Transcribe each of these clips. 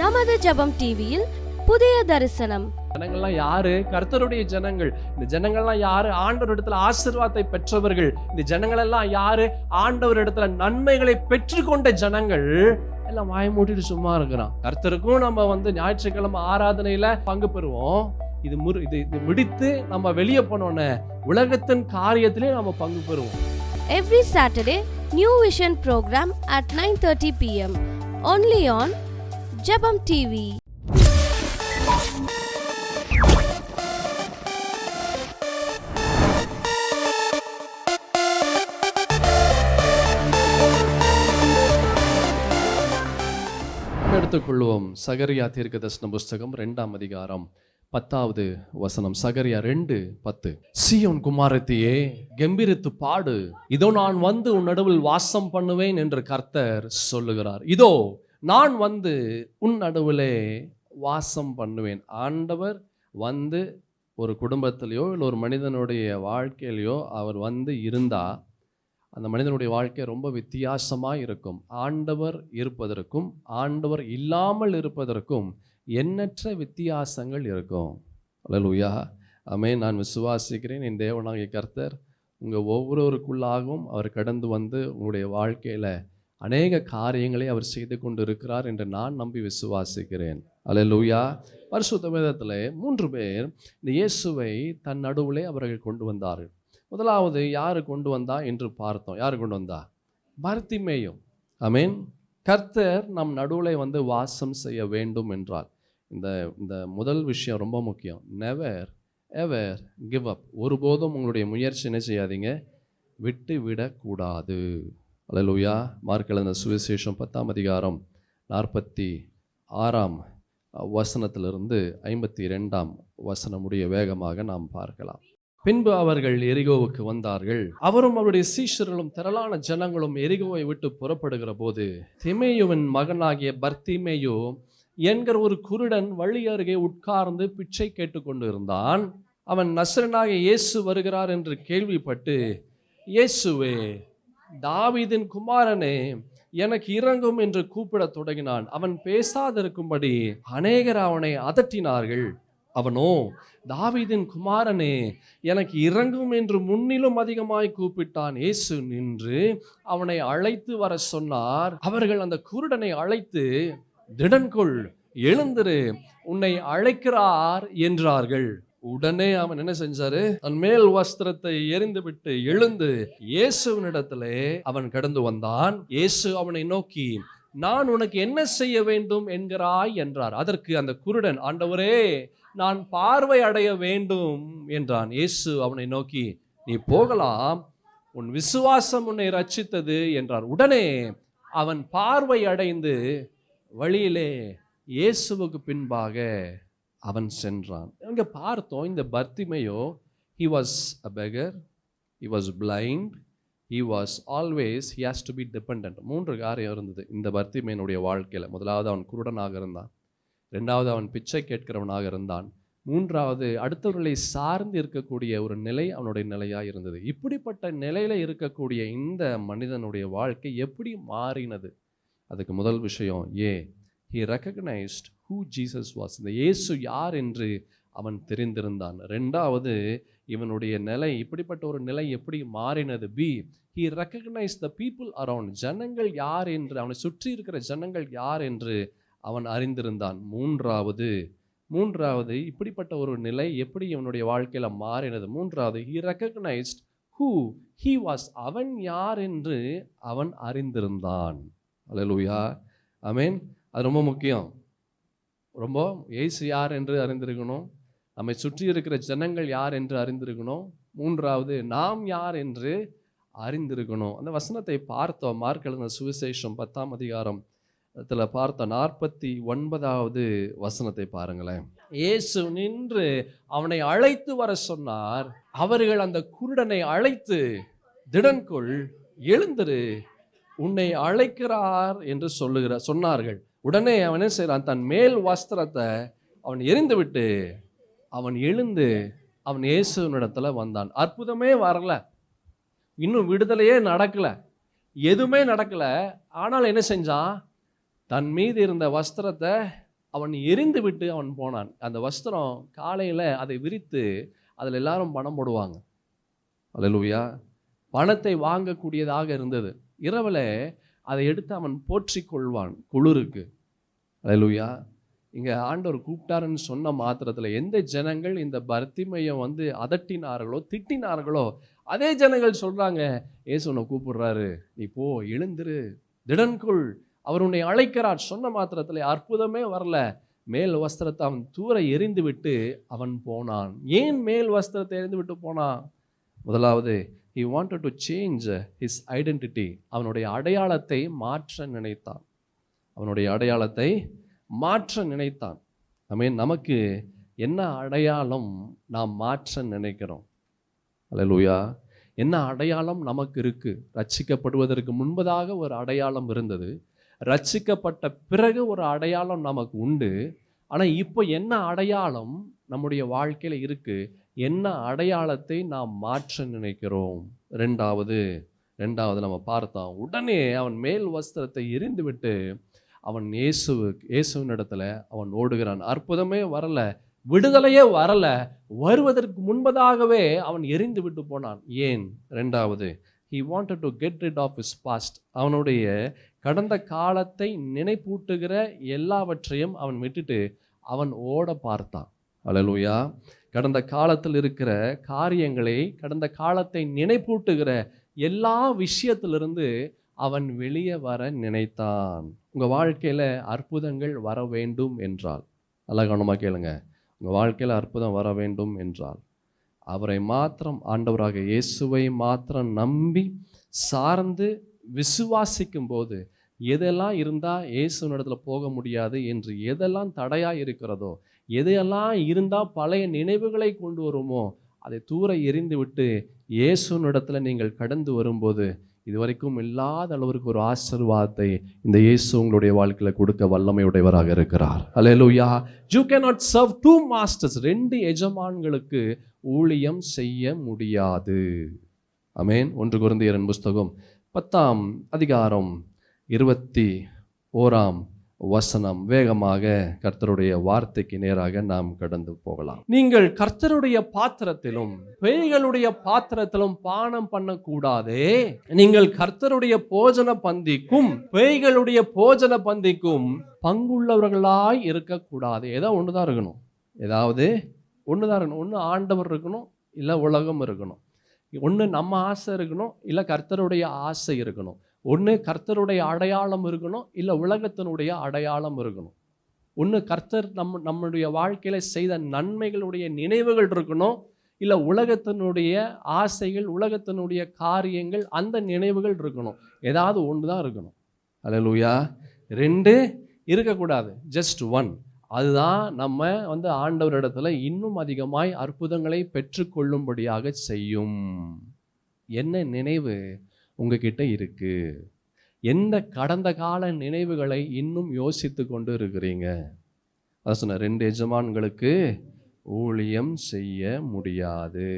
நமது ஜெபம் டிவியில் புதிய தரிசனம். ஜனங்கள்லாம் யாரு? கர்த்தருடைய ஜனங்கள். இந்த ஜனங்கள்லாம் யாரு? ஆண்டவர் இடத்துல ஆசீர்வாதத்தை பெற்றவர்கள். இந்த ஜனங்கள் எல்லாம் யாரு? ஆண்டவர் இடத்துல நன்மைகளை பெற்றுக்கொண்ட ஜனங்கள். எல்லாம் வாய மூட்டிட்டு சும்மா இருக்கிறான். கர்த்தருக்கும் நம்ம ஞாயிற்றுக்கிழமை ஆராதனையில பங்கு பெறுவோம். இது முடித்து நம்ம வெளியே போனோன்னே உலகத்தின் காரியத்திலே நம்ம பங்கு பெறுவோம். Every Saturday, New Vision program at 9:30 p.m. only on Jabam TV. எடுத்துக்கொள்வோம் சகரியா தீர்க்கதரிசன புஸ்தகம் 2ஆம் அதிகாரம் 10வது வசனம். சகரியா 2:10. சீயோன் குமாரத்தியே, கெம்பீரித்து பாடு, இதோ நான் வந்து உன் நடுவில் வாசம் பண்ணுவேன் என்று கர்த்தர் சொல்லுகிறார். இதோ நான் வந்து உன் நடுவிலே வாசம் பண்ணுவேன். ஆண்டவர் வந்து ஒரு குடும்பத்திலையோ இல்லை ஒரு மனிதனுடைய வாழ்க்கையிலையோ அவர் வந்து இருந்தா அந்த மனிதனுடைய வாழ்க்கை ரொம்ப வித்தியாசமாக இருக்கும். ஆண்டவர் இருப்பதற்கும் ஆண்டவர் இல்லாமல் இருப்பதற்கும் எண்ணற்ற வித்தியாசங்கள் இருக்கும். அல்லேலூயா, ஆமென். நான் விசுவாசிக்கிறேன், என் தேவனாகிய கர்த்தர் உங்கள் ஒவ்வொருவருக்குள்ளாகவும் அவர் கடந்து வந்து உங்களுடைய வாழ்க்கையில் அநேக காரியங்களை அவர் செய்து கொண்டு இருக்கிறார் என்று நான் நம்பி விசுவாசிக்கிறேன். அல்லேலூயா. பரிசுத்த வேதத்தில் 3 பேர் இந்த இயேசுவை தன் நடுவிலே அவர்கள் கொண்டு வந்தார்கள். முதலாவது யாரு கொண்டு வந்தா என்று பார்த்தோம். யாரு கொண்டு வந்தா? பர்த்திமேயு. ஆமென். கர்த்தர் நம் நடுவில் வந்து வாசம் செய்ய வேண்டும் என்றால் இந்த முதல் விஷயம் ரொம்ப முக்கியம். Never ever give up. ஒருபோதும் உங்களுடைய முயற்சி என்ன செய்யாதீங்க, விட்டு விடக்கூடாது. அல்லேலூயா. மார்க் எழுதின சுவிசேஷம் 10ஆம் அதிகாரம் 46ஆம் வசனத்திலிருந்து 52ஆம் வசனமுடைய வேகமாக நாம் பார்க்கலாம். பின்பு அவர்கள் எரிகோவுக்கு வந்தார்கள். அவரும் அவருடைய சீஷர்களும் திரளான ஜனங்களும் எரிகோவை விட்டு புறப்படுகிற போது திமேயுவின் மகனாகிய பர்த்திமேயு என்கிற ஒரு குருடன் வழி அருகே உட்கார்ந்து பிச்சை கேட்டுக்கொண்டு இருந்தான். அவன் நசரேயனாகிய இயேசு வருகிறார் என்று கேள்விப்பட்டு, இயேசுவே, தாவீதின் குமாரனே, எனக்கு இரங்கும் என்று கூப்பிடத் தொடங்கினான். அவன் பேசாதிருக்கும்படி அநேகர் அவனை அதட்டினார்கள். அவனோ, தாவீதின் குமாரனே, எனக்கு இரங்கும் என்று முன்னிலும் அதிகமாய் கூப்பிட்டான். இயேசு நின்று அவனை அழைத்து வர சொன்னார். அவர்கள் அந்த குருடனை அழைத்து, திடன்கொள், எழுந்திரு, உன்னை அழைக்கிறார் என்றார்கள். உடனே அவன் என்ன செஞ்சாரு? தன் மேல் வஸ்திரத்தை எறிந்து விட்டு எழுந்து இயேசுவினிடத்திலே அவன் கடந்து வந்தான். இயேசு அவனை நோக்கி, நான் உனக்கு என்ன செய்ய வேண்டும் என்கிறாய் என்றார். அதற்கு அந்த குருடன், ஆண்டவரே, நான் பார்வை அடைய வேண்டும் என்றான். இயேசு அவனை நோக்கி, நீ போகலாம், உன் விசுவாசம் உன்னை ரட்சித்தது என்றார். உடனே அவன் பார்வை அடைந்து வழியிலே இயேசுவுக்கு பின்பாக அவன் சென்றான். இங்க பார்த்தோம், இந்த Bartimaeus, he was a beggar, he was blind, he was always, he has to be dependent. 3 காரியம் இருந்தது இந்த பர்த்திமேயுடைய வாழ்க்கையில். முதலாவது அவன் குருடனாக இருந்தான். 2வது அவன் பிச்சை கேட்கிறவனாக இருந்தான். 3வது அடுத்தவர்களை சார்ந்து இருக்கக்கூடிய ஒரு நிலை அவனுடைய நிலையாக இருந்தது. இப்படிப்பட்ட நிலையில் இருக்கக்கூடிய இந்த மனிதனுடைய வாழ்க்கை எப்படி மாறினது? அதுக்கு முதல் விஷயம், he recognized who Jesus was. இந்த இயேசு யார் என்று அவன் தெரிந்திருந்தான். 2வது இவனுடைய நிலை, இப்படிப்பட்ட ஒரு நிலை எப்படி மாறினது? he recognized the people around. ஜனங்கள் யார் என்று, அவனை சுற்றி இருக்கிற ஜனங்கள் யார் என்று அவன் அறிந்திருந்தான். 3வது இப்படிப்பட்ட ஒரு நிலை எப்படி இவனுடைய வாழ்க்கையில மாறினது? 3வது he recognized who he was. அவன் யார் என்று அவன் அறிந்திருந்தான். அல்லேலூயா, ஆமென். அது ரொம்ப முக்கியம். ரொம்ப இயேசு யார் என்று அறிந்திருக்கணும், நம்மை சுற்றி இருக்கிற ஜனங்கள் யார் என்று அறிந்திருக்கணும், 3வது நாம் யார் என்று அறிந்திருக்கணும். அந்த வசனத்தை பார்த்தோம். மார்க் எழுதின சுவிசேஷம் 10ஆம் அதிகாரம் பார்த்தோம். 49வது வசனத்தை பாருங்களேன். இயேசு நின்று அவனை அழைத்து வர சொன்னார். அவர்கள் அந்த குருடனை அழைத்து, திடன்கொள், எழுந்திரு, உன்னை அழைக்கிறார் என்று சொன்னார்கள். உடனே அவன் என்ன செய்யறான்? தன் மேல் வஸ்திரத்தை அவன் எறிந்து விட்டு அவன் எழுந்து அவன் இயேசுவினிடத்துல வந்தான். அற்புதமே வரல, இன்னும் விடுதலையே நடக்கல, எதுவுமே நடக்கல. ஆனால் என்ன செஞ்சான்? தன் மீது இருந்த வஸ்திரத்தை அவன் எரிந்து விட்டு அவன் போனான். அந்த வஸ்திரம் காலையில் அதை விரித்து அதில் எல்லாரும் பணம் போடுவாங்க. அல்லேலூயா. பணத்தை வாங்கக்கூடியதாக இருந்தது. இரவில் அதை எடுத்து அவன் போற்றி கொள்வான் குளிருக்கு. அல்லேலூயா. இங்கே ஆண்டவர் கூப்பிட்டாருன்னு சொன்ன மாத்திரத்தில் எந்த ஜனங்கள் இந்த பர்த்திமையம் அதட்டினார்களோ திட்டினார்களோ அதே ஜனங்கள் சொல்கிறாங்க, ஏசு உன்னை கூப்பிடுறாரு, நீ போ, எழுந்திரு, திடன்கொள், அவர் உன்னை அழைக்கிறார். சொன்ன மாத்திரத்தில் அற்புதமே வரல. மேல் வஸ்திரத்தை அவன் தூர எறிந்து விட்டு அவன் போனான். ஏன் மேல் வஸ்திரத்தை எறிந்து விட்டு போனான்? முதலாவது, he wanted to change his identity. அவனுடைய அடையாளத்தை மாற்ற நினைத்தான். அவனுடைய அடையாளத்தை மாற்ற நினைத்தான். நமக்கு என்ன அடையாளம் நாம் மாற்ற நினைக்கிறோம்? அல்லேலூயா. என்ன அடையாளம் நமக்கு இருக்கு? ரட்சிக்கப்படுவதற்கு முன்பதாக ஒரு அடையாளம் இருந்தது, ரட்சிக்கப்பட்ட பிறகு ஒரு அடையாளம் நமக்கு உண்டு. ஆனால் இப்போ என்ன அடையாளம் நம்முடைய வாழ்க்கையில் இருக்கு? என்ன அடையாளத்தை நாம் மாற்ற நினைக்கிறோம்? ரெண்டாவது நம்ம பார்த்தோம், உடனே அவன் மேல் வஸ்திரத்தை எறிந்து விட்டு அவன் இயேசுவின் இடத்துல அவன் ஓடுகிறான். அற்புதமே வரல, விடுதலையே வரல, வருவதற்கு முன்பதாகவே அவன் எரிந்து விட்டு போனான். ஏன்? ரெண்டாவது, he wanted to get rid of his past. அவனுடைய கடந்த காலத்தை நினைப்பூட்டுகிற எல்லாவற்றையும் அவன் விட்டுட்டு அவன் ஓட பார்த்தான். அல்லேலூயா. கடந்த காலத்தில் இருக்கிற காரியங்களை, கடந்த காலத்தை நினைப்பூட்டுகிற எல்லா விஷயத்திலிருந்து அவன் வெளியே வர நினைத்தான். உங்கள் வாழ்க்கையில் அற்புதங்கள் வர வேண்டும் என்றால், நல்லா கவனமாக கேளுங்க, உங்கள் வாழ்க்கையில் அற்புதம் வர வேண்டும் என்றால் அவரை மாத்திரம், ஆண்டவராக இயேசுவை மாத்திரம் நம்பி சார்ந்து விசுவாசிக்கும் போது எதெல்லாம் இருந்தால் இயேசுவின் இடத்துல போக முடியாது என்று எதெல்லாம் தடையாக இருக்கிறதோ, எதையெல்லாம் இருந்தால் பழைய நினைவுகளை கொண்டு வருமோ அதை தூர எறிந்து விட்டு இயேசுவின் இடத்துல நீங்கள் கடந்து வரும்போது இதுவரைக்கும் இல்லாத அளவிற்கு ஒரு ஆசீர்வாதத்தை இந்த இயேசு உங்களுடைய வாழ்க்கையில் கொடுக்க வல்லமையுடையவராக இருக்கிறார். அல்லேலூயா. You cannot serve two masters. 2 எஜமான்களுக்கு ஊழியம் செய்ய முடியாது. ஆமென். 1 கொரிந்தியரின் புஸ்தகம் 10ஆம் அதிகாரம் 21ஆம் வசனம். வேகமாக கர்த்தருடைய வார்த்தைக்கு நேராக நாம் கடந்து போகலாம். நீங்கள் கர்த்தருடைய பாத்திரத்திலும் பேய்களுடைய பாத்திரத்திலும் பானம் பண்ணக்கூடாதே. நீங்கள் கர்த்தருடைய போஜன பந்திக்கும் பேய்களுடைய போஜன பந்திக்கும் பங்குள்ளவர்களாய் இருக்கக்கூடாது. ஏதோ ஒண்ணுதான் இருக்கணும், ஏதாவது ஒண்ணுதான் இருக்கணும். ஒன்று ஆண்டவர் இருக்கணும், இல்லை உலகம் இருக்கணும். ஒன்று நம்ம ஆசை இருக்கணும், இல்லை கர்த்தருடைய ஆசை இருக்கணும். ஒன்று கர்த்தருடைய அடையாளம் இருக்கணும், இல்லை உலகத்தினுடைய அடையாளம் இருக்கணும். ஒன்று கர்த்தர் நம்முடைய வாழ்க்கையில் செய்த நன்மைகளுடைய நினைவுகள் இருக்கணும், இல்லை உலகத்தினுடைய ஆசைகள், உலகத்தினுடைய காரியங்கள், அந்த நினைவுகள் இருக்கணும். ஏதாவது ஒன்று தான் இருக்கணும். அல்லேலூயா. 2 இருக்கக்கூடாது, ஜஸ்ட் 1. அதுதான் நம்ம ஆண்டவரிடத்துல இன்னும் அதிகமாய் அற்புதங்களை பெற்றுக்கொள்ளும்படியாக செய்யும். என்ன நினைவு உங்ககிட்ட இருக்கு? எந்த கடந்த கால நினைவுகளை இன்னும் யோசித்து கொண்டு இருக்கிறீங்க? அதான் சொன்ன, 2 எஜமான்களுக்கு ஊழியம் செய்ய முடியாது.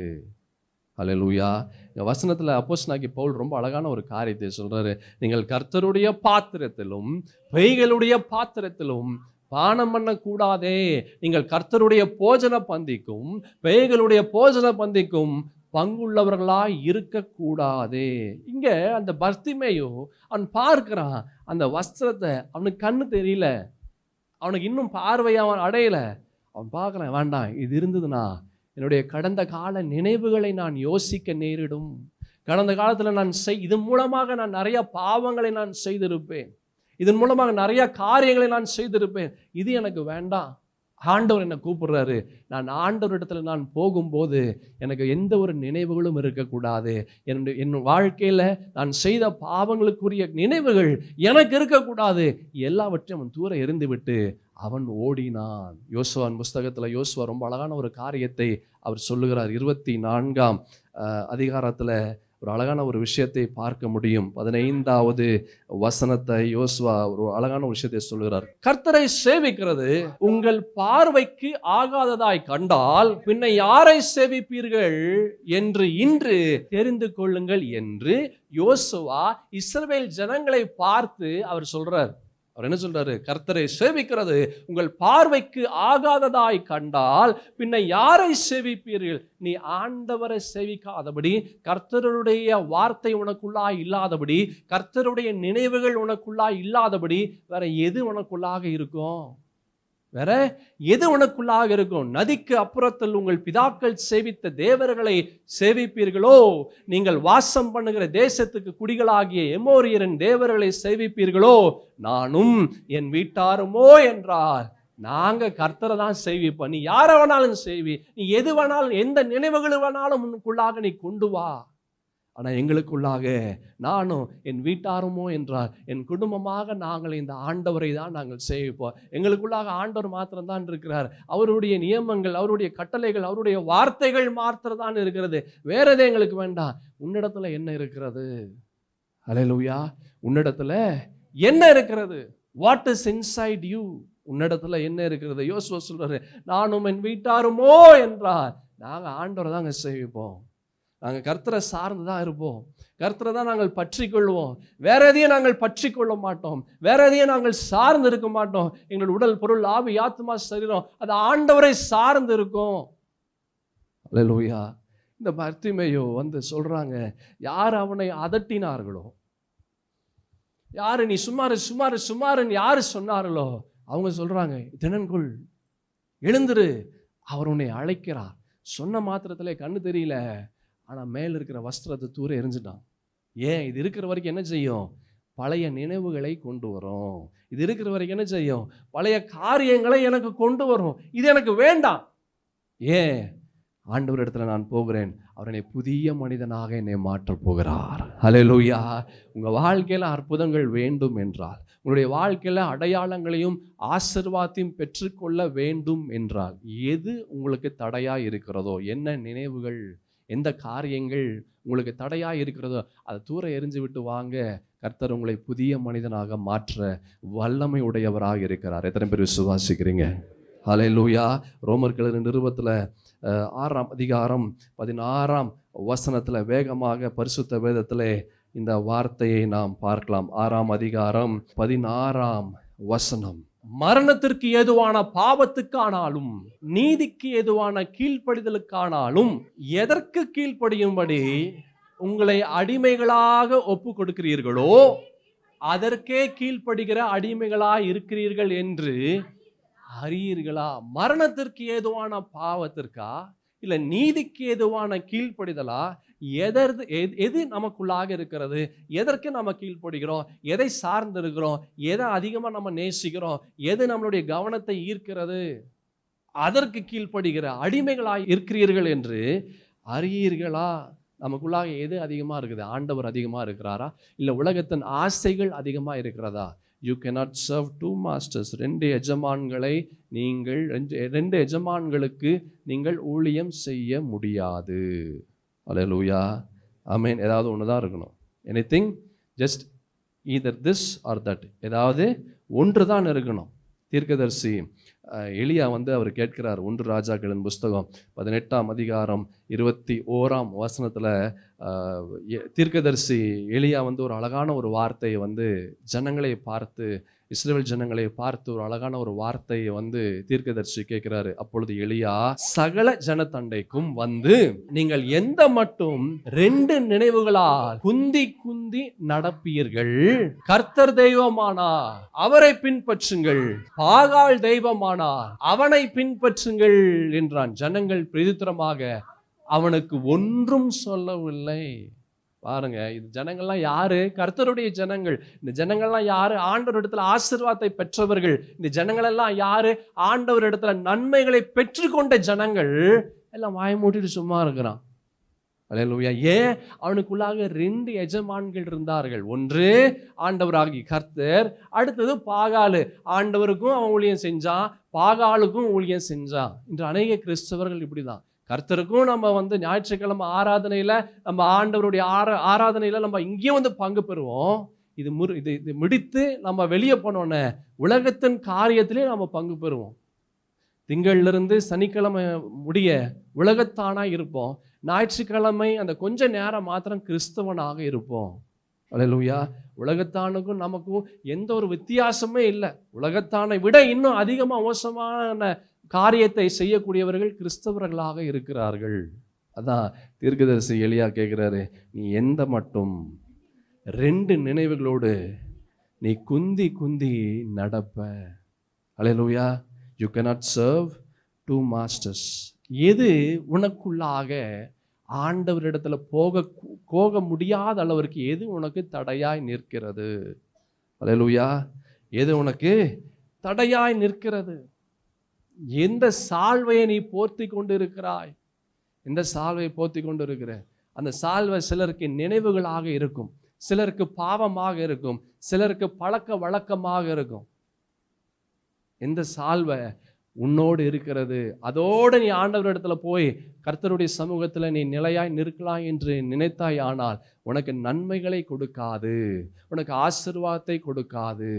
அல்லேலூயா. இந்த வசனத்தில் அப்போஸ்தலனாகிய பவுல் ரொம்ப அழகான ஒரு காரியத்தை சொல்றாரு. நீங்கள் கர்த்தருடைய பாத்திரத்திலும் பேய்களுடைய பாத்திரத்திலும் பானம் பண்ணக்கூடாதே. நீங்கள் கர்த்தருடைய போஜன பந்திக்கும் பேய்களுடைய போஜன பந்திக்கும் பங்குள்ளவர்களாய் இருக்கக்கூடாதே. இங்க அந்த பர்த்திமேயு அவன் பார்க்கிறான் அந்த வஸ்திரத்தை, அவனுக்கு கண்ணு தெரியல, அவனுக்கு இன்னும் பார்வையை அவன் அடையல. அவன் பார்க்கறான், வேண்டாம், இது இருந்ததுன்னா என்னுடைய கடந்த கால நினைவுகளை நான் யோசிக்க நேரிடும். கடந்த காலத்தில் இதன் மூலமாக நான் நிறைய பாவங்களை நான் செய்திருப்பேன், இதன் மூலமாக நிறைய காரியங்களை நான் செய்திருப்பேன். இது எனக்கு வேண்டாம். ஆண்டவர் என்னை கூப்பிடுறாரு. நான் ஆண்டவரிடத்துல நான் போகும்போது எனக்கு எந்த ஒரு நினைவுகளும் இருக்கக்கூடாது. என் வாழ்க்கையில் நான் செய்த பாவங்களுக்குரிய நினைவுகள் எனக்கு இருக்கக்கூடாது. எல்லாவற்றையும் அவன் தூர எறிந்து விட்டு அவன் ஓடினான். யோசுவான் புஸ்தகத்தில் யோசுவா ரொம்ப அழகான ஒரு காரியத்தை அவர் சொல்லுகிறார். 24ஆம் அதிகாரத்தில் ஒரு அழகான ஒரு விஷயத்தை பார்க்க முடியும். 15வது வசனத்தை யோசுவா ஒரு அழகான ஒரு விஷயத்தை சொல்லுகிறார். கர்த்தரை சேவிக்கிறது உங்கள் பார்வைக்கு ஆகாததாய் கண்டால் பின்ன யாரை சேவிப்பீர்கள் என்று இன்று தெரிந்து கொள்ளுங்கள் என்று யோசுவா இஸ்ரவேல் ஜனங்களை பார்த்து அவர் சொல்றார். அவர் என்ன சொல்றாரு? கர்த்தரை சேவிக்கிறது உங்கள் பார்வைக்கு ஆகாததாய் கண்டால் பின்ன யாரை சேவிப்பீர்கள்? நீ ஆண்டவரை சேவிக்காதபடி, கர்த்தருடைய வார்த்தை உனக்குள்ளாய் இல்லாதபடி, கர்த்தருடைய நினைவுகள் உனக்குள்ளாய் இல்லாதபடி வேற எது உனக்குள்ளாக இருக்கும்? வேற எது உனக்குள்ளாக இருக்கும்? நதிக்கு அப்புறத்தில் உங்கள் பிதாக்கள் சேவித்த தேவர்களை சேவிப்பீர்களோ? நீங்கள் வாசம் பண்ணுகிற தேசத்துக்கு குடிகளாகிய எமோரியரின் தேவர்களை சேவிப்பீர்களோ? நானும் என் வீட்டாருமோ என்றார். நாங்க கர்த்தரை தான் சேவிப்போம். நீ யாரை வேணாலும் சேவி, நீ எது வேணாலும், எந்த நினைவுகள் வேணாலும் உனக்குள்ளாக நீ கொண்டு வா. ஆனா எங்களுக்குள்ளாக நானும் என் வீட்டாருமோ என்றார். என் குடும்பமாக நாங்கள் இந்த ஆண்டவரை தான் நாங்கள் சேவிப்போம். எங்களுக்குள்ளாக ஆண்டவர் மாத்திரம்தான் இருக்கிறார். அவருடைய நியமங்கள், அவருடைய கட்டளைகள், அவருடைய வார்த்தைகள் மாத்திரம் தான் இருக்கிறது. வேற எது எங்களுக்கு வேண்டாம். உன்னிடத்துல என்ன இருக்கிறது? ஹல்லேலூயா. உன்னிடத்துல என்ன இருக்கிறது? What is inside you? உன்னிடத்துல என்ன இருக்கிறது? யோசுவா சொல்றாரு, நானும் என் வீட்டாருமோ என்றார். நாங்க ஆண்டவரை தாங்க சேவிப்போம். நாங்கள் கர்த்தரை சார்ந்து தான் இருப்போம். கர்த்தரை தான் நாங்கள் பற்றி கொள்வோம். வேற எதையும் நாங்கள் பற்றி கொள்ள மாட்டோம். வேற எதையும் நாங்கள் சார்ந்து இருக்க மாட்டோம். எங்கள் உடல், பொருள், ஆவி, ஆத்மா, சரீரம் அது ஆண்டவரை சார்ந்து இருக்கும். அல்லேலூயா. இந்த பர்த்திமேயு வந்து சொல்றாங்க, யார் அவனை அதட்டினார்களோ, யாரு நீ சுமாரு சுமாரு சுமாருன்னு யாரு சொன்னார்களோ அவங்க சொல்றாங்க, தினன்குள் எழுந்துரு, அவர் உன்னை அழைக்கிறார். சொன்ன மாத்திரத்திலே கண்ணு தெரியல, ஆனா மேல இருக்கிற வஸ்திரத்தை தூர எரிஞ்சிட்டான். ஏன்? இது இருக்கிற வரைக்கும் என்ன செய்யும்? பழைய நினைவுகளை கொண்டு வரும். இது இருக்கிற வரைக்கும் என்ன செய்யும்? பழைய காரியங்களை எனக்கு கொண்டு வரும். இது எனக்கு வேண்டாம். ஏன்? ஆண்டவர் இடத்துல நான் போகிறேன், அவர் என்னை புதிய மனிதனாக என்னை மாற்றப் போகிறார். ஹல்லேலூயா. உங்க வாழ்க்கையில அற்புதங்கள் வேண்டும் என்றால், உங்களுடைய வாழ்க்கையில அடையாளங்களையும் ஆசீர்வாதத்தையும் பெற்றுக்கொள்ள வேண்டும் என்றால், எது உங்களுக்கு தடையா இருக்கிறதோ, என்ன நினைவுகள், எந்த காரியங்கள் உங்களுக்கு தடையா இருக்கிறதோ அதை தூர எரிஞ்சு விட்டு வாங்க. கர்த்தர் உங்களை புதிய மனிதனாக மாற்ற வல்லமை உடையவராக இருக்கிறார். எத்தனை பேர் விசுவாசிக்கிறீங்க? ஹல்லேலூயா. ரோமர்கள் நிருபத்துல 6ஆம் அதிகாரம் 16ஆம் வசனத்துல வேகமாக பரிசுத்த வேதத்திலே இந்த வார்த்தையை நாம் பார்க்கலாம். 6ஆம் அதிகாரம் 16ஆம் வசனம். மரணத்திற்கு ஏதுவான பாவத்துக்கானாலும் நீதிக்கு ஏதுவான கீழ்ப்படிதலுக்கானாலும் எதற்கு கீழ்ப்படியும்படி உங்களை அடிமைகளாக ஒப்பு கொடுக்கிறீர்களோ அதற்கே கீழ்ப்படுகிற அடிமைகளாய் இருக்கிறீர்கள் என்று அறியீர்களா? மரணத்திற்கு ஏதுவான பாவத்திற்கா இல்ல நீதிக்கு ஏதுவான கீழ்ப்படிதலா? எது நமக்குள்ளாக இருக்கிறது? எதற்கு நம்ம கீழ்ப்படுகிறோம்? எதை சார்ந்து இருக்கிறோம்? எதை அதிகமா நம்ம நேசிக்கிறோம்? எது நம்மளுடைய கவனத்தை ஈர்க்கிறது? அதற்கு கீழ்ப்படுகிற அடிமைகளாய் இருக்கிறீர்கள் என்று அறியீர்களா? நமக்குள்ளாக எது அதிகமா இருக்குது? ஆண்டவர் அதிகமா இருக்கிறாரா இல்ல உலகத்தின் ஆசைகள் அதிகமா இருக்கிறதா? You cannot serve two masters. ரெண்டு எஜமான்களுக்கு நீங்கள் ஊழியம் செய்ய முடியாது. அல்லேலூயா. ஆமென். ஏதாவது ஒன்று தான் இருக்கணும். Anything just either this or that. ஏதாவது ஒன்று தான் இருக்கணும். தீர்க்கதரிசி எலியா வந்து அவர் கேட்கிறார். 1 ராஜாக்களின் புஸ்தகம் 18ஆம் அதிகாரம் 21ஆம் வசனத்துல தீர்க்கதரிசி எலியா வந்து ஒரு அழகான ஒரு வார்த்தையை வந்து ஜனங்களை பார்த்து, இஸ்ரவேல் ஜனங்களை பார்த்து ஒரு அழகான ஒரு வார்த்தையை வந்து தீர்க்கதரிசி கேட்கிறாரு. அப்பொழுது எலியா சகல ஜனத்தண்டைக்கும் வந்து, நீங்கள் எந்த மட்டும் 2 நினைவுகளால் குந்தி குந்தி நடப்பீர்கள், கர்த்தர் தெய்வமானார் அவரை பின்பற்றுங்கள், பாகால் தெய்வமானார் அவனை பின்பற்றுங்கள் என்றான். ஜனங்கள் பிரதித்திரமாக அவனுக்கு ஒன்றும் சொல்லவில்லை. பாருங்க, இது ஜனங்கள்லாம் யாரு? கர்த்தருடைய ஜனங்கள். இந்த ஜனங்கள்லாம் யாரு? ஆண்டவர் இடத்துல ஆசீர்வாதத்தை பெற்றவர்கள். இந்த ஜனங்கள் எல்லாம் யாரு? ஆண்டவர் இடத்துல நன்மைகளை பெற்றுக்கொண்ட ஜனங்கள். எல்லாம் வாய மூட்டிட்டு சும்மா இருக்கிறான். அல்லேலூயா. ஏன்? அவனுக்குள்ளாக 2 எஜமான்கள் இருந்தார்கள். ஒன்று ஆண்டவராகி கர்த்தர், அடுத்தது பாகாலு. ஆண்டவருக்கும் அவன் ஊழியம் செஞ்சான், பாகாலுக்கும் ஊழியம் செஞ்சான். இன்று அநேக கிறிஸ்தவர்கள் இப்படிதான். கர்த்தருக்கும் நம்ம வந்து ஞாயிற்றுக்கிழமை ஆராதனையில, நம்ம ஆண்டவருடைய ஆராதனையில நம்ம இங்கேயும் வந்து பங்கு பெறுவோம். இது முடித்து நம்ம வெளியே போனோன்னே உலகத்தின் காரியத்திலே நம்ம பங்கு பெறுவோம். திங்களிலிருந்து சனிக்கிழமை முடிய உலகத்தானா இருப்போம். ஞாயிற்றுக்கிழமை அந்த கொஞ்ச நேரம் மாத்திரம் கிறிஸ்தவனாக இருப்போம். அல்லேலூயா. உலகத்தானுக்கும் நமக்கும் எந்த ஒரு வித்தியாசமே இல்லை. உலகத்தானை விட இன்னும் அதிகமாக மோசமான காரியத்தை செய்யக்கூடியவர்கள் கிறிஸ்தவர்களாக இருக்கிறார்கள். அதான் தீர்க்கதரிசி எலியா கேட்குறாரு, நீ எந்த மட்டும் 2 நினைவுகளோடு நீ குந்தி குந்தி நடப்ப. Hallelujah. You cannot serve 2 masters. எது உனக்குள்ளாக ஆண்டவரிடத்துல போக முடியாத அளவிற்கு எது உனக்கு தடையாய் நிற்கிறது? அல்லேலூயா. எது உனக்கு தடையாய் நிற்கிறது? எந்த சால்வையை நீ போர்த்தி கொண்டு இருக்கிறாய்? எந்த சால்வையை போர்த்தி கொண்டு இருக்கிற? அந்த சால்வை சிலருக்கு நினைவுகளாக இருக்கும், சிலருக்கு பாவமாக இருக்கும், சிலருக்கு பழக்க வழக்கமாக இருக்கும். எந்த சால்வை உன்னோடு இருக்கிறது? அதோடு நீ ஆண்டவரிடத்துல போய் கர்த்தருடைய சமூகத்துல நீ நிலையாய் நிற்கலாம் என்று நினைத்தாய், ஆனால் உனக்கு நன்மைகளை கொடுக்காது, உனக்கு ஆசீர்வாதத்தை கொடுக்காது.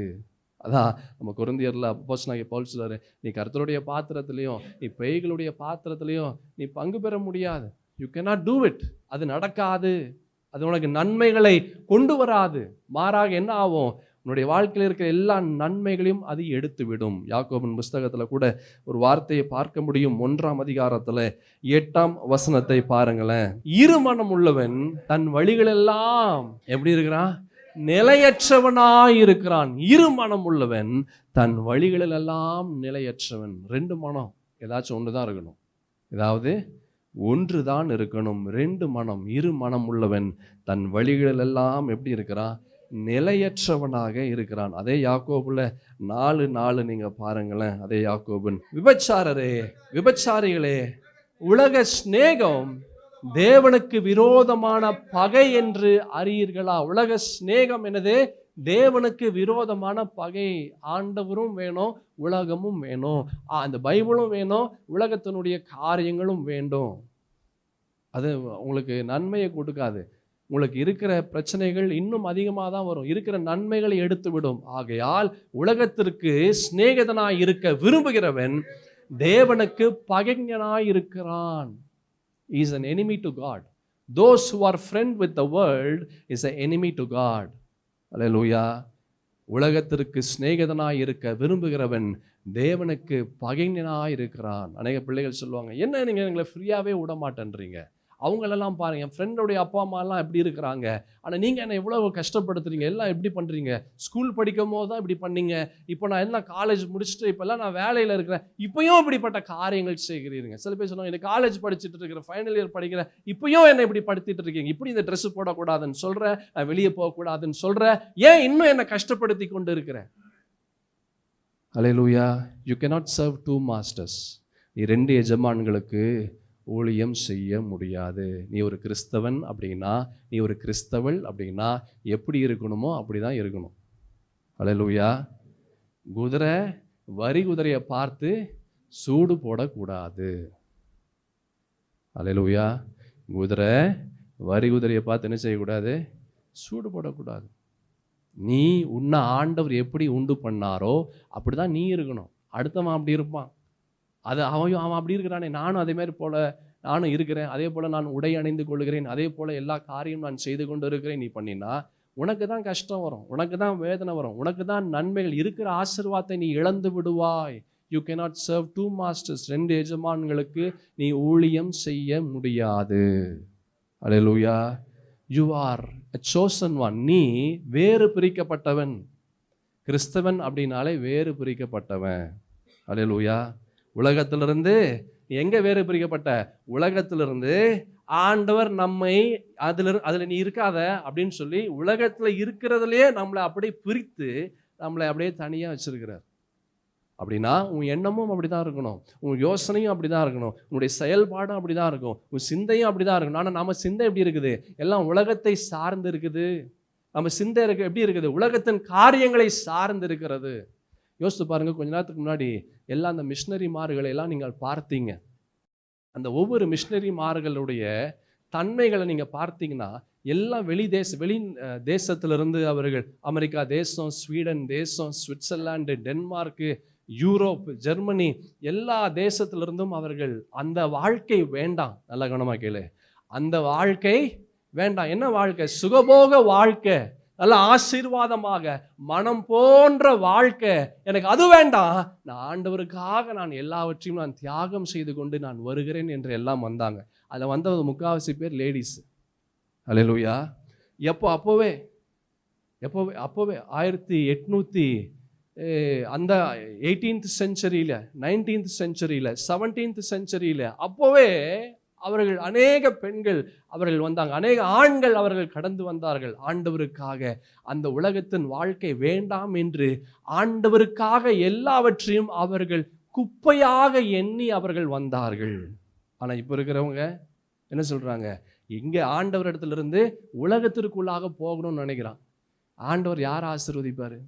அதான் நம்ம கொரிந்தியர்ல அப்போஸ்தலனாகிய பவுல் சொல்றாரு, நீ கர்த்தருடைய பாத்திரத்திலையும் நீ பேய்களுடைய பாத்திரத்திலையும் நீ பங்கு பெற முடியாது. You cannot do it. அது நடக்காது. அது உனக்கு நன்மைகளை கொண்டு வராது. மாறாக என்ன ஆகும்? உன்னுடைய வாழ்க்கையில் இருக்கிற எல்லா நன்மைகளையும் அது எடுத்து விடும். யாக்கோபின் புஸ்தகத்துல கூட ஒரு வார்த்தையை பார்க்க முடியும். 1ஆம் அதிகாரத்துல 8ஆம் வசனத்தை பாருங்களேன். இருமனம் உள்ளவன் தன் வழிகளெல்லாம் எப்படி இருக்கிறான்? நிலையற்றவனாய் இருக்கிறான். இருமனம் உள்ளவன் தன் வழிகளெல்லாம் நிலையற்றவன். 2 மனம், ஏதாச்சும் ஒன்றுதான் இருக்கணும். ஏதாவது ஒன்றுதான் இருக்கணும். 2 மனம். இருமனம் உள்ளவன் தன் வழிகளெல்லாம் எப்படி இருக்கிறான்? நிலையற்றவனாக இருக்கிறான். அதே யாக்கோபுல 4:4 நீங்க பாருங்களேன். அதே யாக்கோபன், விபச்சாரரே, விபச்சாரிகளே, உலக சிநேகம் தேவனுக்கு விரோதமான பகை என்று அறியீர்களா? உலக சிநேகம் என்னது? தேவனுக்கு விரோதமான பகை. ஆண்டவரும் வேணும், உலகமும் வேணும், அந்த பைபிளும் வேணும், உலகத்தினுடைய காரியங்களும் வேண்டும். அது உங்களுக்கு நன்மையை கொடுக்காது. உங்களுக்கு இருக்கிற பிரச்சனைகள் இன்னும் அதிகமாக தான் வரும். இருக்கிற நன்மைகளை எடுத்து விடும். ஆகையால் உலகத்திற்கு சிநேகிதனாய் இருக்க விரும்புகிறவன் தேவனுக்கு பகைஞனாய் இருக்கிறான். He is an enemy to God. Those who are friend with the world is an enemy to God. Hallelujah. உலகத்திற்கு சிநேகிதனாய் இருக்க விரும்புகிறவன் தேவனுக்கு பகைஞனாய் இருக்கிறான். அநேக பிள்ளைகள் சொல்லுவாங்க, என்ன நீங்க எங்களை ஃப்ரீயாவே விட மாட்டேன்றீங்க? அவங்களெல்லாம் பாருங்க, என் ஃப்ரெண்டோடைய அப்பா அம்மாலாம் எப்படி இருக்கிறாங்க, ஆனால் நீங்கள் என்ன எவ்வளோ கஷ்டப்படுத்துறீங்க, எல்லாம் எப்படி பண்ணுறீங்க? ஸ்கூல் படிக்கும் போது தான் இப்படி பண்ணீங்க, இப்போ நான் எல்லாம் காலேஜ் முடிச்சுட்டு இப்போல்லாம் நான் வேலையில் இருக்கிறேன், இப்போயும் இப்படிப்பட்ட காரியங்கள் செய்கிறீங்க. சில பேர் சொன்னாங்க, எனக்கு காலேஜ் படிச்சுட்டு இருக்கிறேன், ஃபைனல் இயர் படிக்கிறேன், இப்போயும் என்னை இப்படி படுத்திட்டு இருக்கீங்க, இப்படி இந்த ட்ரெஸ்ஸு போடக்கூடாதுன்னு சொல்கிறேன், நான் வெளியே போகக்கூடாதுன்னு சொல்கிறேன், ஏன் இன்னும் என்னை கஷ்டப்படுத்தி கொண்டு இருக்கிறேன்? அல்லேலூயா. You cannot serve 2 masters. நீ 2 எஜமான்களுக்கு ஊழியம் செய்ய முடியாது. நீ ஒரு கிறிஸ்தவன் அப்படின்னா, நீ ஒரு கிறிஸ்தவள் அப்படின்னா எப்படி இருக்கணுமோ அப்படிதான் இருக்கணும். அல்லேலூயா. குதிரை வரி குதிரையை பார்த்து சூடு போடக்கூடாது. அல்லேலூயா. குதிரை வரி குதிரையை பார்த்து என்ன செய்யக்கூடாது? சூடு போடக்கூடாது. நீ உன்னை ஆண்டவர் எப்படி உண்டு பண்ணாரோ அப்படிதான் நீ இருக்கணும். அடுத்தவன் அப்படி இருப்பான், அது அவன் அப்படி இருக்கிறானே, நானும் அதே மாதிரி போல நானும் இருக்கிறேன், அதே போல் நான் உடை அணிந்து கொள்கிறேன், அதே போல் எல்லா காரியம் நான் செய்து கொண்டு இருக்கிறேன், நீ பண்ணினா உனக்கு தான் கஷ்டம் வரும், உனக்கு தான் வேதனை வரும், உனக்கு தான் நன்மைகள் இருக்கிற ஆசீர்வாதத்தை நீ இழந்து விடுவாய். You cannot serve 2 masters. 2 எஜமான்களுக்கு நீ ஊழியம் செய்ய முடியாது. அல்லேலூயா. You are a chosen one. நீ வேறு பிரிக்கப்பட்டவன். கிறிஸ்தவன் அப்படின்னாலே வேறு பிரிக்கப்பட்டவன். அல்லேலூயா. உலகத்திலிருந்து எங்க வேறு பிரிக்கப்பட்ட? உலகத்திலிருந்து ஆண்டவர் நம்மை அதுல நீ இருக்காத அப்படின்னு சொல்லி உலகத்துல இருக்கிறதுலயே நம்மளை அப்படியே பிரித்து நம்மளை அப்படியே தனியா வச்சிருக்கிறார். அப்படின்னா உன் எண்ணமும் அப்படிதான் இருக்கணும், உன் யோசனையும் அப்படிதான் இருக்கணும், உன்னுடைய செயல்பாடும் அப்படிதான் இருக்கும், உன் சிந்தையும் அப்படிதான் இருக்கணும். ஆனா நம்ம சிந்தை எப்படி இருக்குது? எல்லாம் உலகத்தை சார்ந்து இருக்குது. நம்ம சிந்தை எப்படி இருக்குது? உலகத்தின் காரியங்களை சார்ந்து இருக்கிறது. யோசித்து பாருங்க, கொஞ்ச நேரத்துக்கு முன்னாடி எல்லாம் அந்த மிஷினரிமார்களை எல்லாம் நீங்கள் பார்த்தீங்க. அந்த ஒவ்வொரு மிஷினரிமார்களுடைய தன்மைகளை நீங்கள் பார்த்தீங்கன்னா எல்லாம் வெளி தேசத்திலிருந்து அவர்கள் அமெரிக்கா தேசம், ஸ்வீடன் தேசம், சுவிட்சர்லாந்து, டென்மார்க்கு, யூரோப், ஜெர்மனி எல்லா தேசத்திலிருந்தும் அவர்கள் அந்த வாழ்க்கை வேண்டாம். நல்ல கவனமாக கேளு, அந்த வாழ்க்கை வேண்டாம். என்ன வாழ்க்கை? சுகபோக வாழ்க்கை, நல்ல ஆசீர்வாதமாக மனம் போன்ற வாழ்க்கை எனக்கு அது வேண்டாம், நான் ஆண்டவருக்காக நான் எல்லாவற்றையும் நான் தியாகம் செய்து கொண்டு நான் வருகிறேன் என்று எல்லாம் வந்தாங்க. அதில் வந்தது முக்காவாசி பேர் லேடிஸ். அல்லேலூயா. அப்போவே 1800 அந்த 18th செஞ்சுரியில், 19th செஞ்சுரியில், 17th செஞ்சுரியில் அப்போவே அவர்கள் அநேக பெண்கள் அவர்கள் வந்தாங்க, அநேக ஆண்கள் அவர்கள் கடந்து வந்தார்கள். ஆண்டவருக்காக அந்த உலகத்தின் வாழ்க்கை வேண்டாம் என்று ஆண்டவருக்காக எல்லாவற்றையும் அவர்கள் குப்பையாக எண்ணி அவர்கள் வந்தார்கள். ஆனால் இப்போ இருக்கிறவங்க என்ன சொல்றாங்க? இங்கே ஆண்டவர் இடத்துல இருந்து உலகத்திற்குள்ளாக போகணும்னு நினைக்கிறான். ஆண்டவர் யாரை ஆசீர்வதிப்பாரு?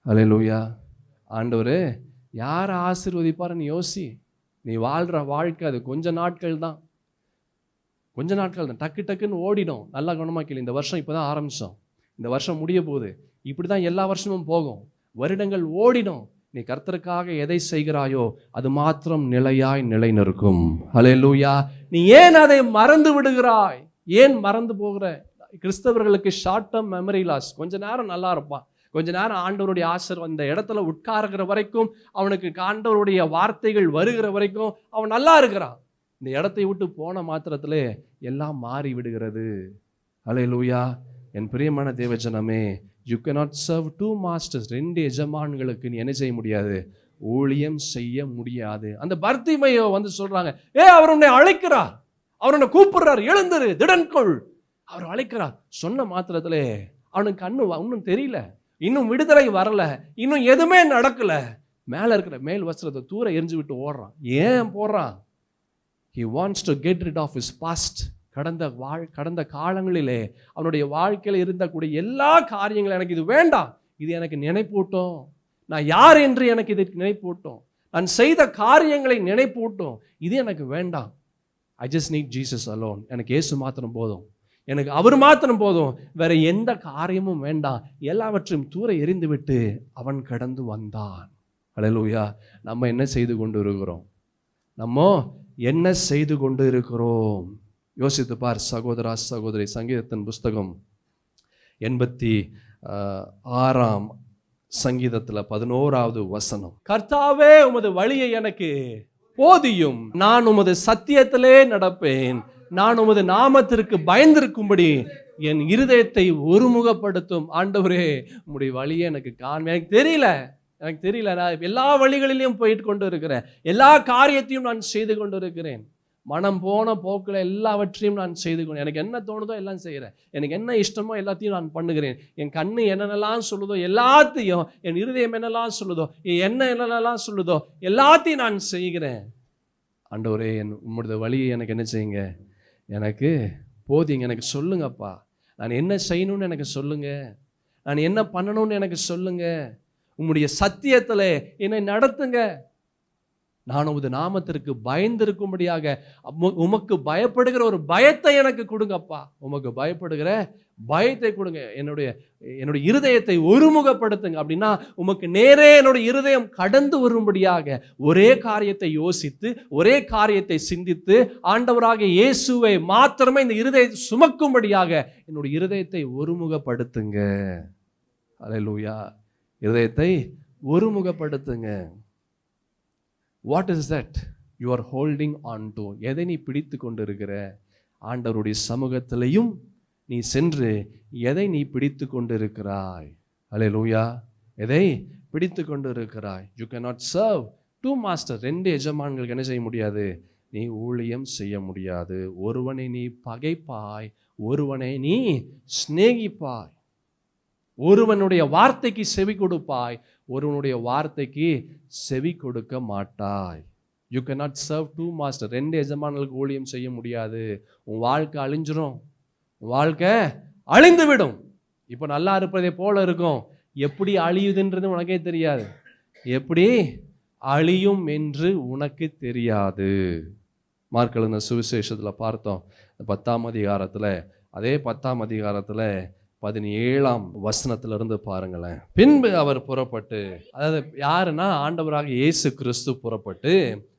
அல்லேலூயா. ஆண்டவர் யாரை ஆசீர்வதிப்பாருன்னு யோசி. நீ வாழ்கிற வாழ்க்கை அது கொஞ்ச நாட்கள் தான். டக்கு டக்குன்னு ஓடிடும். நல்லா கவனமாக்கல. இந்த வருஷம் இப்போ தான் ஆரம்பித்தோம், இந்த வருஷம் முடிய போகுது. இப்படி தான் எல்லா வருஷமும் போகும். வருடங்கள் ஓடிடும். நீ கர்த்தருக்காக எதை செய்கிறாயோ அது மாத்திரம் நிலையாய் நிலை நிற்கும். அல்லேலூயா. நீ ஏன் அதை மறந்து விடுகிறாய்? ஏன் மறந்து போகிற? கிறிஸ்தவர்களுக்கு ஷார்ட் டேர்ம் மெமரி லாஸ். கொஞ்ச நேரம் நல்லா இருப்பான், கொஞ்ச நேரம் ஆண்டவருடைய ஆசீர்வாதம் அந்த இடத்துல உட்கார்கிற வரைக்கும், அவனுக்கு ஆண்டவருடைய வார்த்தைகள் வருகிற வரைக்கும் அவன் நல்லா இருக்கிறான். இந்த இடத்தை விட்டு போன மாத்திரத்திலே எல்லாம் மாறி விடுகிறது. அல்லேலூயா. என் பிரியமான தேவஜனமே, you cannot serve two masters. 2 எஜமான்களுக்கு நீ என்ன செய்ய முடியாது? ஊழியம் செய்ய முடியாது. அந்த பர்த்திமையோ வந்து சொல்றாங்க, அவர் உன்னை அழைக்கிறார், அவர் உன்னை கூப்பிடுறார், எழுந்திரு, திடன்கொள். அவர் அழைக்கிறார். சொன்ன மாத்திரத்திலே அவனுக்கு கண்ணு ஒன்றும் தெரியல, இன்னும் விடுதலை வரல, இன்னும் எதுவுமே நடக்கல. மேல இருக்கிற மேல் வஸ்திரத்தை தூர எரிஞ்சு விட்டு ஓடுறான். ஏன் போடுறான்? he wants to get rid of his past. கடந்த காலங்களிலே அவனுடைய வாழ்க்கையில் இருந்தக்கூடிய எல்லா காரியங்களும் எனக்கு இது வேண்டாம், இது எனக்கு நினைப்பூட்டும், நான் யார் என்று எனக்கு இது நினைப்பூட்டும், நான் செய்த காரியங்களை நினைப்பூட்டும், இது எனக்கு வேண்டாம். I just need Jesus alone. எனக்கு இயேசு மாத்திரம் போதும், எனக்கு அவர் மாத்திரம் போதும், வேற எந்த காரியமும் வேண்டாம். எல்லாவற்றையும் தூர எறிந்து விட்டு அவன் கடந்து வந்தான். அல்லேலூயா. நம்ம என்ன செய்து கொண்டு இருக்கிறோம்? என்ன செய்து கொண்டு இருக்கிறோம்? யோசித்து பார் சகோதரா சகோதரி. சங்கீதத்தின் புஸ்தகம் 86ஆம் சங்கீதத்தில் 11வது வசனம். கர்த்தாவே, உமது வழியை எனக்கு போதியும், நான் உமது சத்தியத்திலே நடப்பேன், நான் உமது நாமத்திற்கு பயந்திருக்கும்படி என் இருதயத்தை ஒருமுகப்படுத்தும். ஆண்டவரே, உம்முடைய வழியை எனக்கு எனக்கு தெரியல, நான் எல்லா வழிகளிலையும் போயிட்டு கொண்டு இருக்கிறேன், எல்லா காரியத்தையும் நான் செய்து கொண்டு இருக்கிறேன், மனம் போன போக்கில் எல்லாவற்றையும் நான் செய்து கொண்டு, எனக்கு என்ன தோணுதோ எல்லாம் செய்கிறேன், எனக்கு என்ன இஷ்டமோ எல்லாத்தையும் நான் பண்ணுகிறேன், என் கண்ணு என்னென்னலாம் சொல்லுதோ எல்லாத்தையும், என் இருதயம் என்னெல்லாம் சொல்லுதோ, என்னென்னலாம் சொல்லுதோ எல்லாத்தையும் நான் செய்கிறேன். ஆண்டவரே, உம்முடைய வழியை எனக்கு என்ன செய்யுங்க, எனக்கு போதிங்க, எனக்கு சொல்லுங்கப்பா, நான் என்ன செய்யணும்னு எனக்கு சொல்லுங்க, நான் என்ன பண்ணணும்னு எனக்கு சொல்லுங்க, உம்முடைய சத்தியத்தில் என்னை நடத்துங்க, நான் உமது நாமத்திற்கு பயந்திருக்கும்படியாக உமக்கு பயப்படுகிற ஒரு பயத்தை எனக்கு கொடுங்கப்பா, உமக்கு பயப்படுகிற பயத்தை கொடுங்க, என்னுடைய இருதயத்தை ஒருமுகப்படுத்துங்க. அப்படின்னா உமக்கு நேரே என்னுடைய இருதயம் கடந்து வரும்படியாக ஒரே காரியத்தை யோசித்து, ஒரே காரியத்தை சிந்தித்து, ஆண்டவராக இயேசுவை மாத்திரமே இந்த இருதயத்தை சுமக்கும்படியாக என்னுடைய இருதயத்தை ஒருமுகப்படுத்துங்க. அல்லேலூயா. இருதயத்தை ஒருமுகப்படுத்துங்க. What is that you are holding on to? எதை நீ பிடித்து கொண்டு இருக்கிற? ஆண்டவருடைய சமூகத்திலையும் நீ சென்று எதை நீ பிடித்து கொண்டு இருக்கிறாய்? அல்லேலூயா. எதை பிடித்து கொண்டு இருக்கிறாய்? You cannot serve two masters. 2 எஜமான்களுக்கு என்ன செய்ய முடியாது? நீ ஊழியம் செய்ய முடியாது. ஒருவனை நீ பகைப்பாய், ஒருவனை நீ சிநேகிப்பாய். ஒருவனுடைய வார்த்தைக்கு செவி கொடுப்பாய், ஒருவனுடைய வார்த்தைக்கு செவி கொடுக்க மாட்டாய். You cannot serve two masters. 2 எஜமான்களுக்கு ஊழியம் செய்ய முடியாது. உன் வாழ்க்கை அழிஞ்சிரும், உன் வாழ்க்கை அழிந்து விடும். இப்போ நல்லா இருப்பதை போல இருக்கும், எப்படி அழியுதுன்றது உனக்கே தெரியாது, எப்படி அழியும் என்று உனக்கு தெரியாது. மார்க் எழுதின சுவிசேஷத்தில் பார்த்தோம், 10ஆம் அதிகாரத்தில், அதே 10ஆம் அதிகாரத்தில் 17ஆம் வசனத்திலிருந்து பாருங்களேன். பின்பு அவர் புறப்பட்டு, அதாவது யாருன்னா ஆண்டவராக இயேசு கிறிஸ்து புறப்பட்டு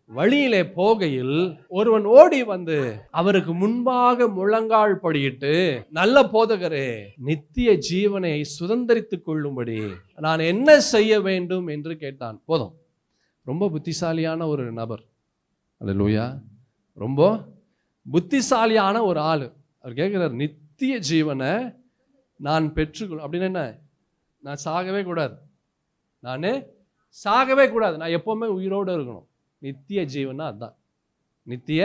வழியிலே போகையில் ஒருவன் ஓடி வந்து அவருக்கு முன்பாக முழங்கால் படியிட்டு, நல்ல போதகரே, நித்திய ஜீவனை சுதந்தரித்துக் கொள்ளும்படி நான் என்ன செய்ய வேண்டும் என்று கேட்டான். போதும். ரொம்ப புத்திசாலியான ஒரு நபர். அல்லேலூயா. ரொம்ப புத்திசாலியான ஒரு ஆளு. அவர் கேட்கிறார், நித்திய ஜீவனை நான் பெற்றுக்கொள் அப்படின்னு என்ன? நான் சாகவே கூடாது, நான் சாகவே கூடாது, நான் எப்பவுமே உயிரோடு இருக்கணும். நித்திய ஜீவன்னா அதுதான் நித்திய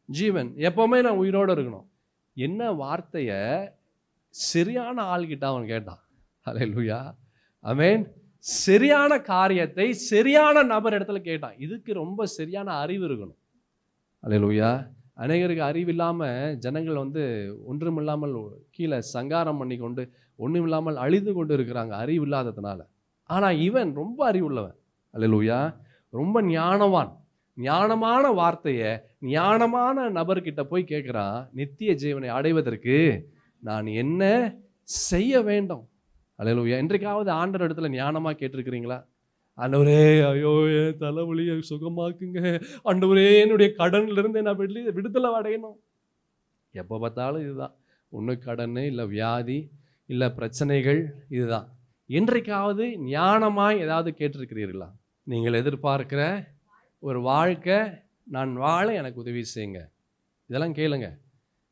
ஜீவன். எப்பவுமே நான் உயிரோடு இருக்கணும். என்ன வார்த்தைய சரியான ஆள்கிட்ட அவன் கேட்டான். அல்லேலூயா. ஆமென். சரியான காரியத்தை சரியான நபர் இடத்துல கேட்டான். இதுக்கு ரொம்ப சரியான அறிவு இருக்கணும். அல்லேலூயா. அநேகருக்கு அறிவு இல்லாமல் ஜனங்கள் ஒன்றுமில்லாமல் கீழே சங்காரம் பண்ணி கொண்டு ஒன்றுமில்லாமல் அழிந்து கொண்டு இருக்கிறாங்க, அறிவு இல்லாததுனால. ஆனால் இவன் ரொம்ப அறிவுள்ளவன். அல்லேலூயா. ரொம்ப ஞானவான். ஞானமான வார்த்தையை ஞானமான நபர்கிட்ட போய் கேட்குறான், நித்திய ஜீவனை அடைவதற்கு நான் என்ன செய்ய வேண்டும்? அல்லேலூயா. இன்றைக்காவது ஆண்டவர் இடத்துல ஞானமாக கேட்டிருக்கிறீங்களா? ஆண்டவரே, ஐயோ என் தலைவலியை சுகமாக்குங்க, ஆண்டவரே என்னுடைய கடன்லேருந்து நான் விடுதலை அடையணும். எப்போ பார்த்தாலும் இதுதான். ஒன்று கடன், இல்லை வியாதி, இல்லை பிரச்சனைகள், இதுதான். இன்றைக்காவது ஞானமாய் ஏதாவது கேட்டிருக்கிறீர்களா? நீங்கள் எதிர்பார்க்கிற ஒரு வாழ்க்கை நான் வாழ எனக்கு உதவி செய்யுங்க, இதெல்லாம் கேளுங்க.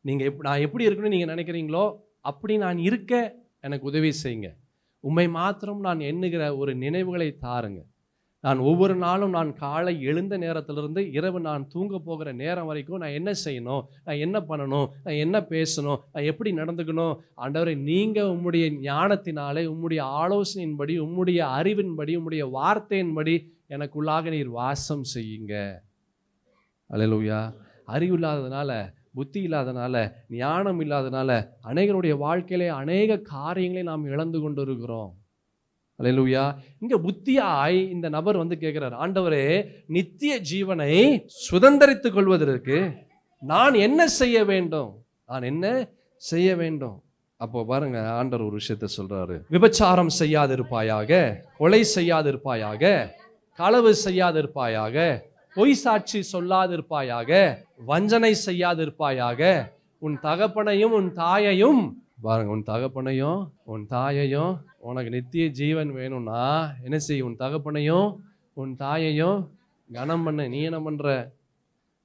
நீங்கள் நான் எப்படி இருக்கணும்னு நீங்கள் நினைக்கிறீங்களோ அப்படி நான் இருக்க எனக்கு உதவி செய்யுங்க. உம்மை மாத்திரம் நான் எண்ணுகிற ஒரு நினைவுகளை தாருங்க. நான் ஒவ்வொரு நாளும் நான் காலை எழுந்த நேரத்திலிருந்து இரவு நான் தூங்க போகிற நேரம் வரைக்கும் நான் என்ன செய்யணும், நான் என்ன பண்ணணும், நான் என்ன பேசணும், நான் எப்படி நடந்துக்கணும், ஆண்டவரே நீங்கள் உம்முடைய ஞானத்தினாலே, உம்முடைய ஆலோசனையின்படி, உம்முடைய அறிவின்படி, உம்முடைய வார்த்தையின்படி எனக்குள்ளாக நீர் வாசம் செய்யுங்க. அல்லேலூயா. அறிவு இல்லாததுனால, புத்தி இல்லாதனால, ஞானம் இல்லாதனால அநேகருடைய வாழ்க்கையிலே அநேக காரியங்களை நாம் இழந்து கொண்டு இருக்கிறோம். அல்லேலூயா. இங்க புத்தியாய் இந்த நபர் கேட்கிறார், ஆண்டவரே, நித்திய ஜீவனை சுதந்தரித்துக் கொள்வதற்கு நான் என்ன செய்ய வேண்டும்? நான் என்ன செய்ய வேண்டும்? அப்போ பாருங்க, ஆண்டவர் ஒரு விஷயத்தை சொல்றாரு. விபச்சாரம் செய்யாதிருப்பாயாக, கொலை செய்யாதிருப்பாயாக, களவு செய்யாதிருப்பாயாக, பொய் சாட்சி சொல்லாதிருப்பாயாக, வஞ்சனை செய்யாதிருப்பாயாக, உன் தகப்பனையும் உன் தாயையும், பாருங்க, உன் தகப்பனையும் உன் தாயையும், உனக்கு நித்திய ஜீவன் வேணும்னா என்ன செய்ய? உன் தகப்பனையும் உன் தாயையும் கனம் பண்ண. நீ என்ன பண்ற?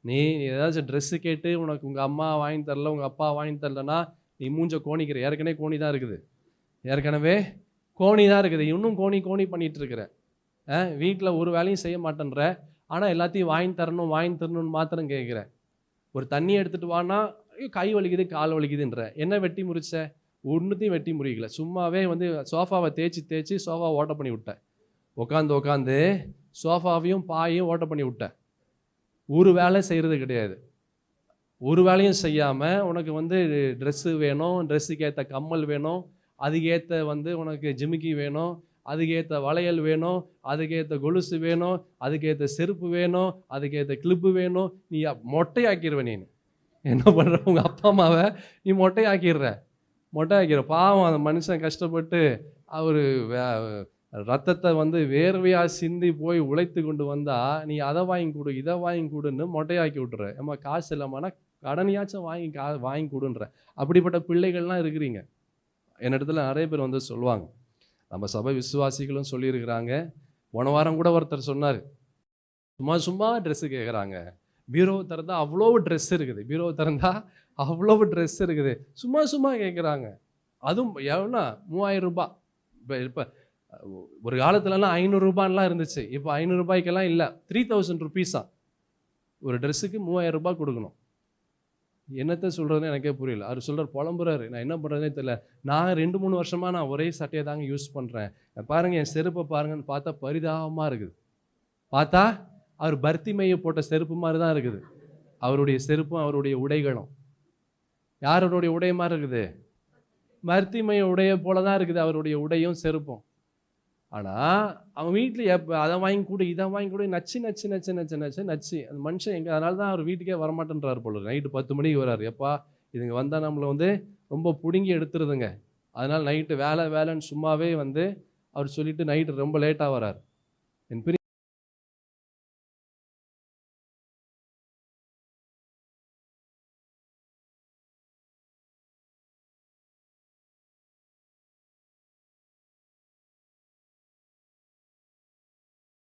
நீ ஏதாச்சும் ட்ரெஸ்ஸு கேட்டு உனக்கு உங்கள் அம்மா வாங்கி தரல, உங்கள் அப்பா வாங்கி தரலன்னா நீ மூஞ்ச கோணிக்கிற. ஏற்கனவே கோணி தான் இருக்குது, ஏற்கனவே கோணி தான் இருக்குது, இன்னும் கோணி கோணி பண்ணிட்டு இருக்கிற. வீட்டில் ஒரு வேலையும் செய்ய மாட்டேன்ற, ஆனால் எல்லாத்தையும் வாங்கி தரணும்னு மாத்திரம் கேட்குற. ஒரு தண்ணி எடுத்துகிட்டு வானா கை வலிக்குது, கால் வலிக்குதுன்ற. என்ன வெட்டி முறிச்ச? ஒன்றுத்தையும் வெட்டி முறிக்கல. சும்மாவே சோஃபாவை தேய்ச்சி சோஃபாவை ஓட்ட பண்ணி விட்டேன். உட்காந்து சோஃபாவையும் பாயையும் ஓட்ட பண்ணி விட்டேன். ஒரு வேலை செய்கிறது கிடையாது. ஒரு வேலையும் செய்யாமல் உனக்கு ட்ரெஸ்ஸு வேணும், ட்ரெஸ்ஸுக்கு ஏற்ற கம்மல் வேணும், அதுக்கேற்ற உனக்கு ஜிமிக்கி வேணும், அதுக்கேற்ற வளையல் வேணும், அதுக்கேற்ற கொலுசு வேணும், அதுக்கேற்ற செருப்பு வேணும், அதுக்கேற்ற கிளிப்பு வேணும். நீ மொட்டையாக்கிடுவ. நீ என்ன பண்ணுற? உங்கள் அப்பா அம்மாவை நீ மொட்டையாக்கிடுற. பாவம், அந்த மனுஷன் கஷ்டப்பட்டு அவர் ரத்தத்தை வேர்வையாக சிந்தி போய் உழைத்து கொண்டு வந்தால் நீ அதை வாங்கி கொடு, இதை வாங்கி கொடுன்னு மொட்டையாக்கி விட்டுற. ஏம்மா காசு இல்லாமன்னா கடனையாச்சும் வாங்கி கொடுன்ற. அப்படிப்பட்ட பிள்ளைகள்லாம் இருக்கிறீங்க. என்னிடத்துல நிறைய பேர் சொல்லுவாங்க, நம்ம சபை விசுவாசிகளும் சொல்லியிருக்கிறாங்க. போன வாரம் கூட ஒருத்தர் சொன்னார், சும்மா ட்ரெஸ்ஸு கேட்குறாங்க. பீரோவை திறந்தா அவ்வளோ ட்ரெஸ் இருக்குது, பீரோவை திறந்தா அவ்வளோ ட்ரெஸ் இருக்குது, சும்மா கேட்குறாங்க. அதுவும் எவ்வளோனா 3000 ரூபாய். இப்போ ஒரு காலத்துலலாம் 500 ரூபான்லாம் இருந்துச்சு. இப்போ 500 ரூபாய்க்கெல்லாம் இல்லை, 3000 ருபீஸா ஒரு ட்ரெஸ்ஸுக்கு 3000 ரூபாய் கொடுக்கணும். என்னத்தை சொல்கிறதுன்னு எனக்கே புரியல. அவர் சொல்கிறார், புலம்புறாரு, நான் என்ன பண்ணுறதுனே தெரியல. நான் 2-3 வருஷமாக நான் ஒரே சட்டையை தாங்க யூஸ் பண்ணுறேன். பாருங்கள், என் செருப்பை பாருங்கன்னு பார்த்தா பரிதாபமாக இருக்குது. பார்த்தா அவர் பர்த்திமையை போட்ட செருப்பு மாதிரி தான் இருக்குது. அவருடைய செருப்பும் அவருடைய உடைகளும் யாருடைய உடை மாதிரி இருக்குது? பர்த்திமைய உடைய போல தான் இருக்குது அவருடைய உடையும் செருப்பும். ஆனால் அவன் வீட்டில் அதை வாங்கி கொடு, இதை வாங்கி கொடு, நச்சு. அந்த மனுஷன் எங்கே, அதனால தான் அவர் வீட்டுக்கே வரமாட்டேன்றார் போல. நைட்டு 10 மணிக்கு வர்றாரு. எப்பா இதுங்க வந்தால் நம்மளை ரொம்ப பிடுங்கி எடுத்துருதுங்க. அதனால் நைட்டு வேலைன்னு சும்மாவே அவர் சொல்லிவிட்டு நைட்டு ரொம்ப லேட்டாக வர்றார். என்